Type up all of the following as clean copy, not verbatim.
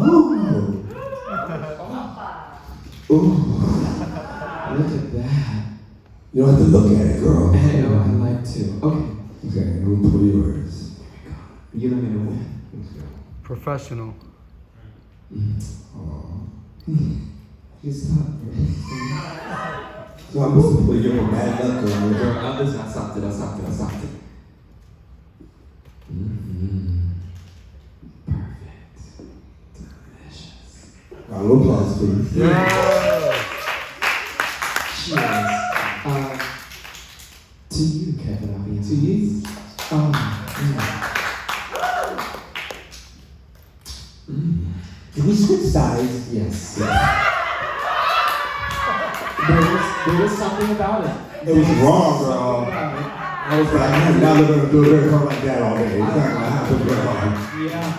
Ooh. Ooh. Look at that. You don't have to look at it, girl. I know, I like to. Okay. Okay, I'm gonna pull yours. You let me know when. Professional. You stop, girl. So I'm supposed to put you in bad luck, girl. Girl, listen, I stopped it. Perfect. Delicious. Round of applause, please. Yeah. Cheers. To you, Kevin, Aviance. To you? Can we switch sides? Yes. There was something about it. It was wrong, girl. I was like, I'm not gonna do a very call like that all day. It's not gonna happen, girl. Yeah.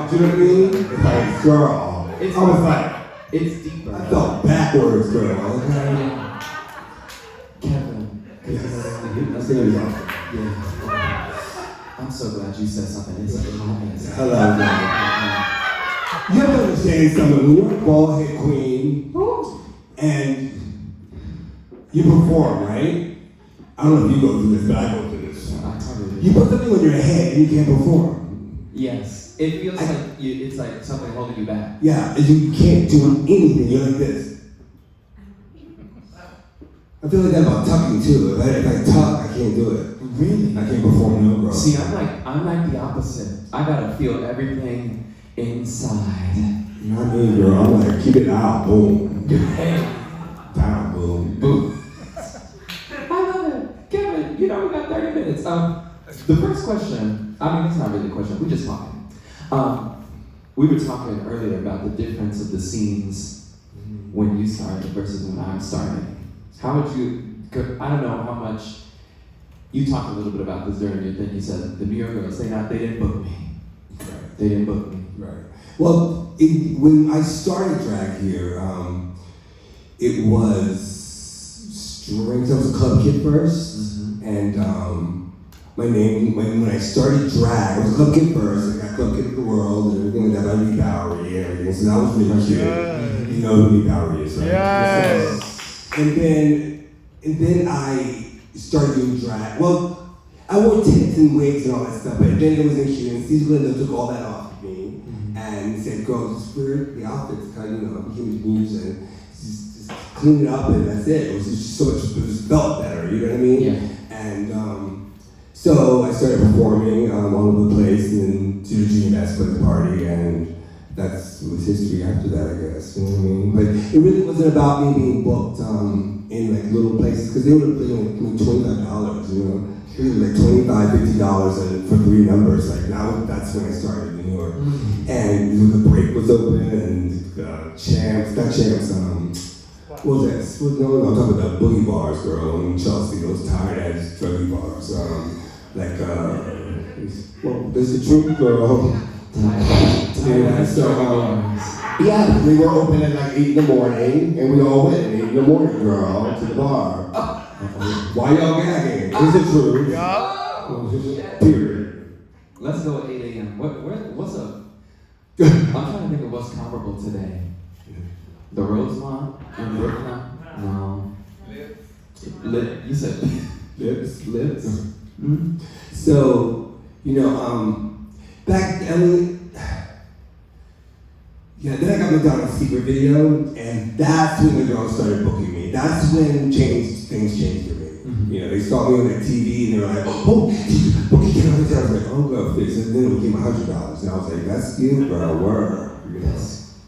Do you know what I mean? It's like, girl. It's I was like, it's deeper. I felt backwards, girl. Okay? Yeah. Kevin. I think it was awesome. Yeah. I'm so glad you said something. It's amazing. Hello, girl. You have to understand something. When you're a bald head queen and you perform, right? I don't know if you go through this, but I go through this. I totally You put something on your head and you can't perform. Yes. It feels like it's like something holding you back. Yeah, and you can't do anything. You're like this. I feel like that about tucking too. If I tuck, I can't do it. Really? I can't perform no, bro. See, I'm like the opposite. I gotta feel everything inside. Not me, girl. I'm like, keep it out, boom. Hey. Down, boom. Boom. I love it. Kevin, we got 30 minutes. The first question, it's not really a question, we're just talking. We were talking earlier about the difference of the scenes when you started versus when I'm starting. How would you, I don't know how much, you talked a little bit about this during your thing. You said the New York girls, they didn't book me. Right. They didn't book me. Right. Well, when I started drag here, it was strings. I was a club kid first, and my name when I started drag, I was a club kid first. I got club kid of the world and everything like that by Lee Bowery and everything. So that was really cute. Yes. You know who Lee Bowery is, right? Yes. So, and then I started doing drag. Well, I wore tents and wigs and all that stuff, but then it was insurance. Steve Lindo took all that off of me and he said, "Girl, just wear the outfits, kind of, huge moves and just clean it up, and that's it." It was just so much. It just felt better. You know what I mean? Yeah. And so I started performing all over the place, and then to the Junior Basketball party, and that was history after that, I guess. You know what I mean? But it really wasn't about me being booked in like little places, because they would have paid like $25, you know? It was like $25, $50 for 3 numbers. Like now, that's when I started in New York. And the break was open, and Champs, what was that? No, I'm talking about boogie bars, girl, in Chelsea, those tired ass druggy bars. Well, there's the truth, girl. Yeah, so, yeah, we were open at like 8 in the morning, and we all went at 8 in the morning, girl, to the bar. Why y'all gagging? Is it true? Yeah. Period. Let's go at 8 a.m. What's up? I'm trying to think of what's comparable today. The Rosemont in Brooklyn? No. Lit. You said Lips. Mm-hmm. So, back, then I got Madonna's secret video, and that's when the girls started booking me. That's when things changed for me. Mm-hmm. They saw me on that TV, and they were like, "Oh, booking you." I was like, "Oh, girl, fix it." And then it became $100, and I was like, "That's you, bro. Word."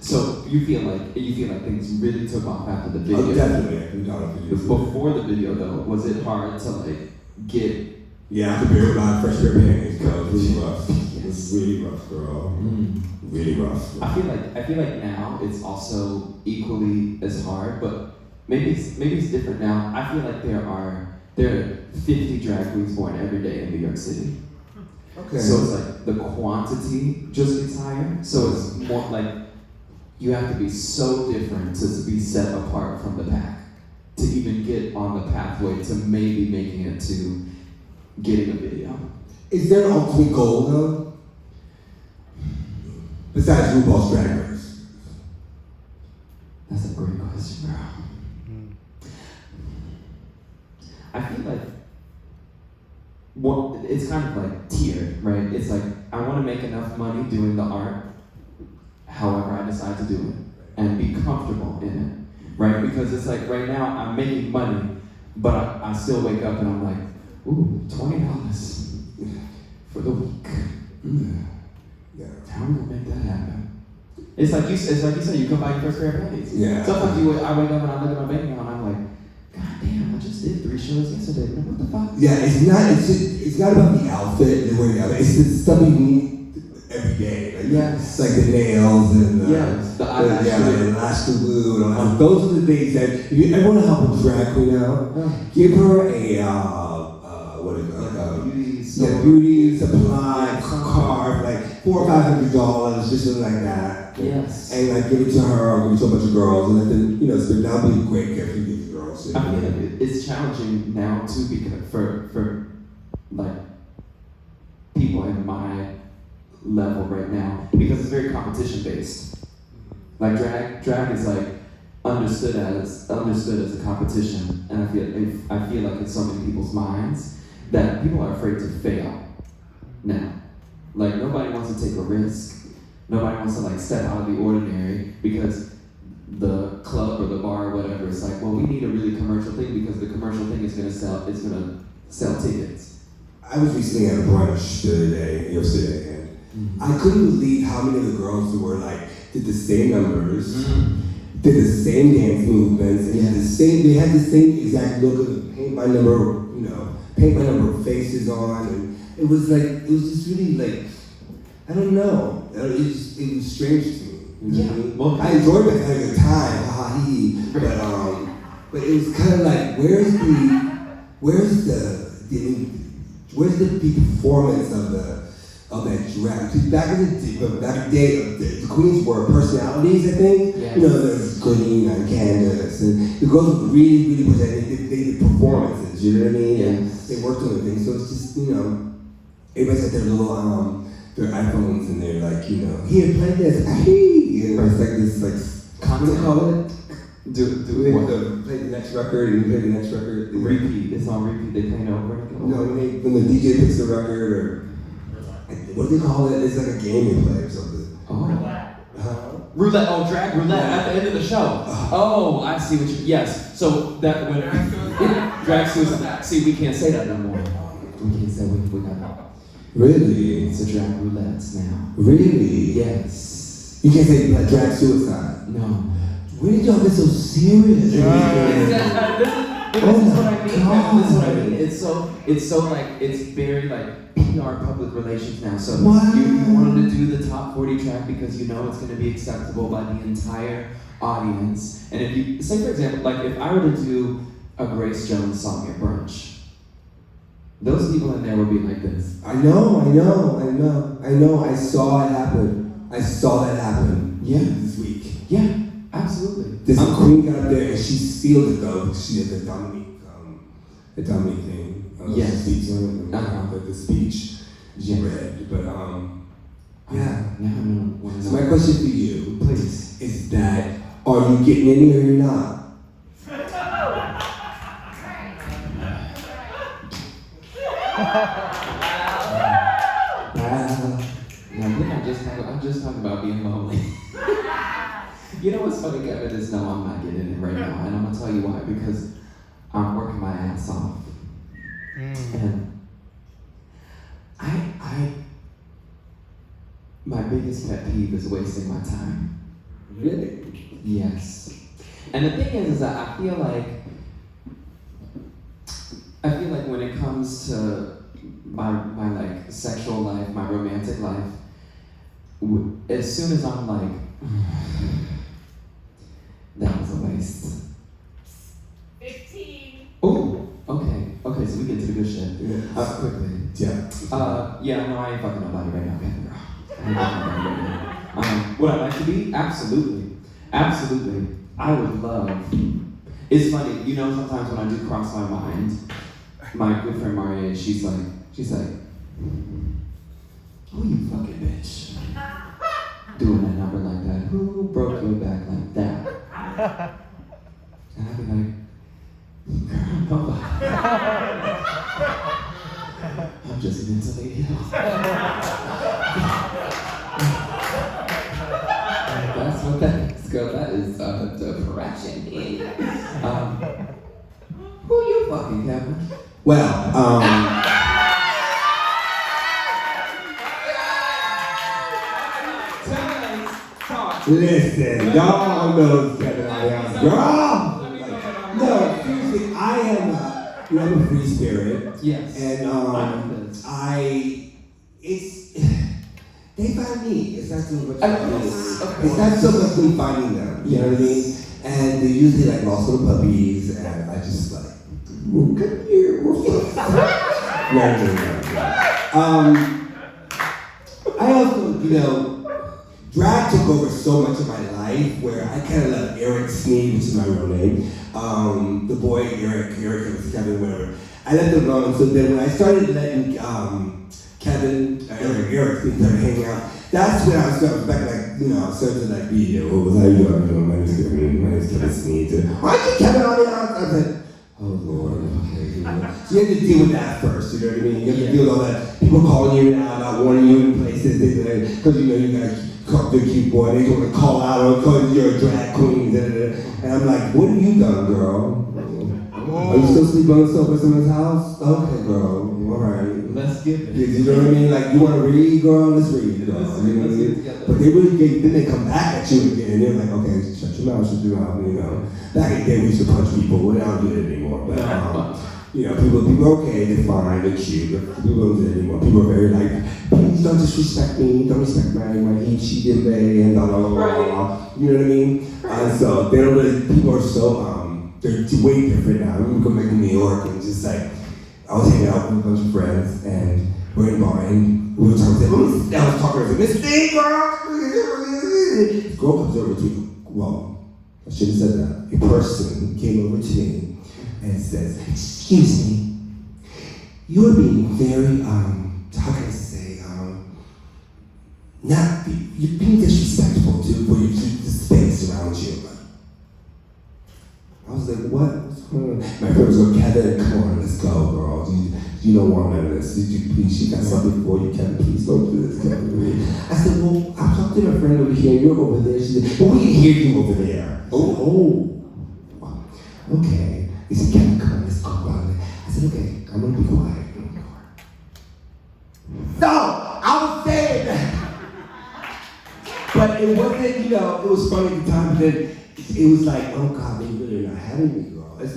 So you feel like things really took off after the video? Oh, definitely. Before the video, though, was it hard to get? Yeah, I had to wear a fresh pair of panties, girl. It was really rough. It was really rough, girl. Really rough. I feel like now it's also equally as hard, but maybe it's different now. I feel like there are 50 drag queens born every day in New York City. Okay. So it's like the quantity just gets higher. So it's more like you have to be so different to be set apart from the pack to even get on the pathway to maybe making it to getting a video. Is there an ultimate goal though? Besides RuPaul's Drag Race? enough money doing the art, however I decide to do it, and be comfortable in it, right? Because it's like right now I'm making money, but I still wake up and I'm like, ooh, $20 for the week. Yeah. How are we gonna make that happen? It's like you said, you come buy your first pair of panties. Yeah. Sometimes I wake up and I look at my bank account and I'm like, God damn, I just did 3 shows yesterday. What the fuck? Yeah, it's not about the outfit, the wearing the outfit. It's the stuff you need every day. Like, Yes. Like the nails and the eyelash the lash glue and all that. Those are the things that if you ever want to help a drag queen out, give her a what is it? Beauty supply card, like $400 or $500, just something like that. Yes. And like give it to her or give it to a bunch of girls, and then so that'll be a great gift for these girls. I feel like it's challenging now too because for like people in my level right now because it's very competition based. Like drag is like understood as a competition, and I feel like in so many people's minds that people are afraid to fail now. Like nobody wants to take a risk. Nobody wants to like step out of the ordinary because the club or the bar or whatever is like, well, we need a really commercial thing because the commercial thing is gonna sell tickets. I was recently at a brunch the other day, yesterday, and I couldn't believe how many of the girls who were like did the same numbers, did the same dance movements, and they had the same exact look of paint by number, paint by number faces on, and it was just really like, I don't know, it was strange to me. You know what I mean? Well, I enjoyed it, having a good time, ha he, but it was kind of like, where's the performance of that drag? Because back in the day, the queens were personalities, I think. Yes. There's Green and Candace, and the girls would really, really present. They did performances. You know what I mean? Yes. And they worked on the things. So it's just everybody's got their little their iPhones, and they're like, here, play this. It's like this, like, what do you call it? Play the next record, and you play the next record. Repeat. It's on repeat. They play it over and over. No, when the DJ picks the record, or what do they call it? It's like a game you play or something. Roulette. Oh, drag roulette at the end of the show. Oh, I see what you. Yes. So that when drag suicide. See, we can't say that no more. We can't say we got it. Really? It's a drag roulette now. Really? Yes. You can't say drag suicide. No. Where did y'all get so serious? This is what I mean. This is what I mean. It's so like it's very like PR public relations now. So you wanted to do the top 40 track because it's going to be acceptable by the entire audience. And if you say, for example, like if I were to do a Grace Jones song at brunch, those people in there would be like this. I know. I saw it happen. This week. Yeah, absolutely. This queen got up there and she sealed it though because she did the Dominique thing. Yes. Speech, the speech she read. But yeah. Now So my question for you, please, is that are you getting any or you're not? I'm just talking about being lonely. You know what's funny, Kevin, is no, I'm not getting it right now, and I'm gonna tell you why. Because I'm working my ass off, and my biggest pet peeve is wasting my time. Really? Yes. And the thing is that I feel like when it comes to my like sexual life, my romantic life, as soon as I'm like, that was a waste. 15. Oh, okay, so we get to the good shit. Yeah. Quickly. Yeah. No, I ain't fucking nobody right now, Kevin, girl. I ain't fucking nobody right now. Would I like to be? Absolutely. I would love. It's funny, sometimes when I do cross my mind, my good friend Maria, she's like, oh, you fucking bitch. Doing that number like that. Who broke your back like that? And I'd be like, girl, nobody. I'm just mentally ill. question then. Who you fucking, Kevin? Well, listen, y'all know Kevin Aviance, girl. No, seriously, I am I'm a free spirit. Yes. And they find me. It's not so much it's not so much me finding them. You know what I mean? And they're usually like lost little puppies, and I just like, well, come here. I also, drag took over so much of my life where I kind of let Eric Sneed, which is my real name, the boy Eric was Kevin, whatever. I let them alone. So then when I started letting Kevin, Eric Sneed started hanging out, that's when I was back I started to be, what was I doing? My name's Kevin Sneed. Aren't you Kevin Aviance? I was like, oh Lord, okay. So you have to deal with that first, you know what I mean? You have to deal with all that, people calling you now, not warning you in places, because you got a cute boy, they want to call out or because you're a drag queen, and I'm like, what have you done, girl? Are you still sleeping on the sofa in someone's house? Okay, girl, alright. Let's get it. You know what I mean? Like, you want to read, girl? Let's read, girl. You know what I mean? But they really then they come back at you again, and they're like, okay, shut your mouth, Back in the day, we used to punch people, we don't do it anymore, but, people are okay, they're fine, they're cute, but people don't do it anymore. People are very like, please don't disrespect me, don't respect my he, she, them, they, and blah, blah, blah, blah. You know what I mean? And so, they don't really, people are so, they're way different now. I remember going back to New York and just like, I was hanging out with a bunch of friends and we're in bar and we were talking to I was talking to Miss Thing, girl! This girl comes over to me, well, I should have said that. A person came over to me and says, excuse me, you're being very, how can I say, you're being disrespectful to where you keep the space around you. I was like, what? What's going on? My friend was like, Kevin, come on, let's go, girl. You don't want none of this. She got something for you, Kevin. Please don't do this, Kevin. I said, well, I'll talk to my friend over here. You're over there. She said, well, we can hear you over there. Oh. Okay. He said, Kevin, come on, let's go. I said, okay, I'm going to be quiet. So, I was saying that. But it wasn't, it was funny at the time, but then it was like, oh God, they really are not having me, girl. It's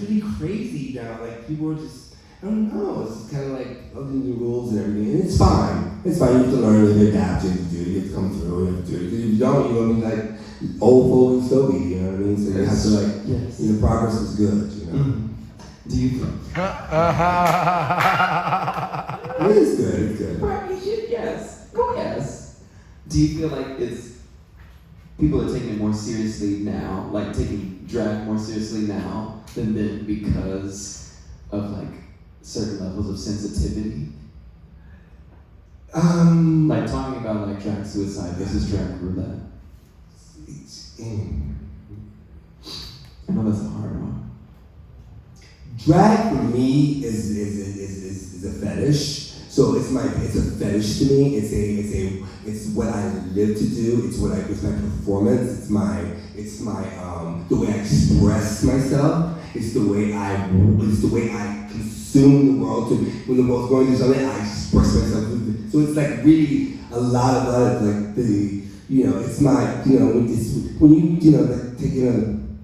really crazy now. Like, people are just, I don't know. It's just kind of like, the rules and everything. And it's fine. It's fine. You have to learn and adapt. You have to do it. You have to come through. You have to do it. Because if you don't, you're going to be like old folk and stogie, you know what I mean? So you have to yes. Progress is good, Mm-hmm. Do you think? It's good. It's good. Right, you should, yes. Go yes. Do you feel like people are taking it more seriously now, like taking drag more seriously now than then because of like certain levels of sensitivity? Like talking about like drag suicide versus drag roulette. I know that's a hard one. Drag for me is a fetish. So it's a fetish to me. It's what I live to do. It's my performance. It's my the way I express myself. It's the way I consume the world. When the world's going through something, I express myself. So it's like really a lot of like it's my it's when you like taking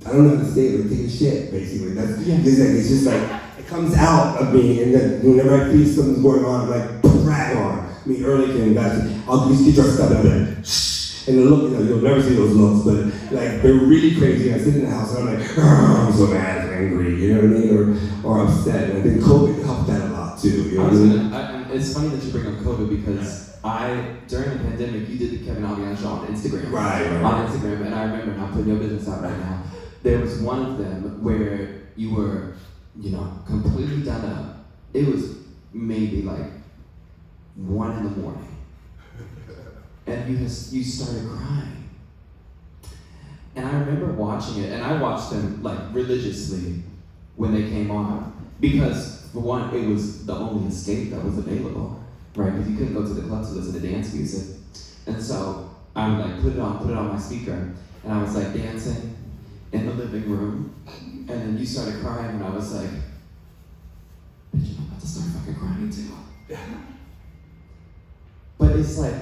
I don't know how to say it, but taking shit basically. It's just like. Comes out of me, and then whenever I feel something's going on, I'm like, drag on. I mean, early in I'll just get dressed up and I'm like, shh. And the look, you'll never see those looks, but like, they're really crazy. I sit in the house and I'm like, I'm so mad and angry, you know what I mean? Or upset. And I think COVID helped that a lot too, you know what I mean? It's funny that you bring up COVID because during the pandemic, you did the Kevin Aviance show on Instagram. Right. On Instagram, and I remember, not putting your business out right now, there was one of them where you were, completely done up. It was maybe like 1 a.m. And you started crying. And I remember watching it, and I watched them like religiously when they came on. Because for one, it was the only escape that was available, right? Because you couldn't go to the club to listen to dance music. And so I would like put it on my speaker, and I was like dancing, in the living room, and then you started crying, and I was like, bitch, I'm about to start fucking crying too. But it's like,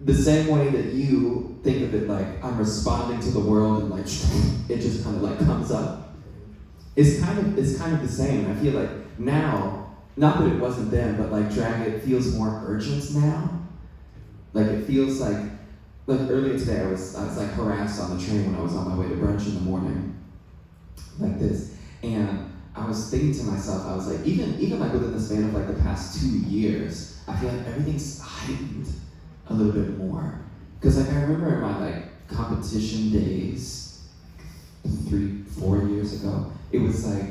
the same way that you think of it, like, I'm responding to the world, and like, it just kind of like comes up. It's kind of the same. I feel like now, not that it wasn't then, but like drag, it feels more urgent now. Like it feels like earlier today I was like harassed on the train when I was on my way to brunch in the morning, like this, and I was thinking to myself, I was like, even like within the span of like the past 2 years, I feel like everything's heightened a little bit more. Because like I remember in my like competition days, 3-4 years ago, it was like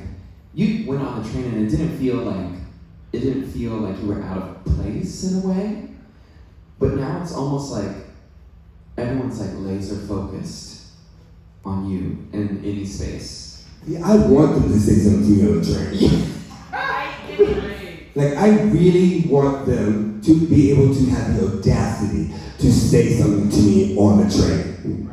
you went on the train and it didn't feel like you were out of place in a way. But now it's almost like everyone's like laser focused on you in any space. Yeah, I want them to say something to me on the train. Like, I really want them to be able to have the audacity to say something to me on the train.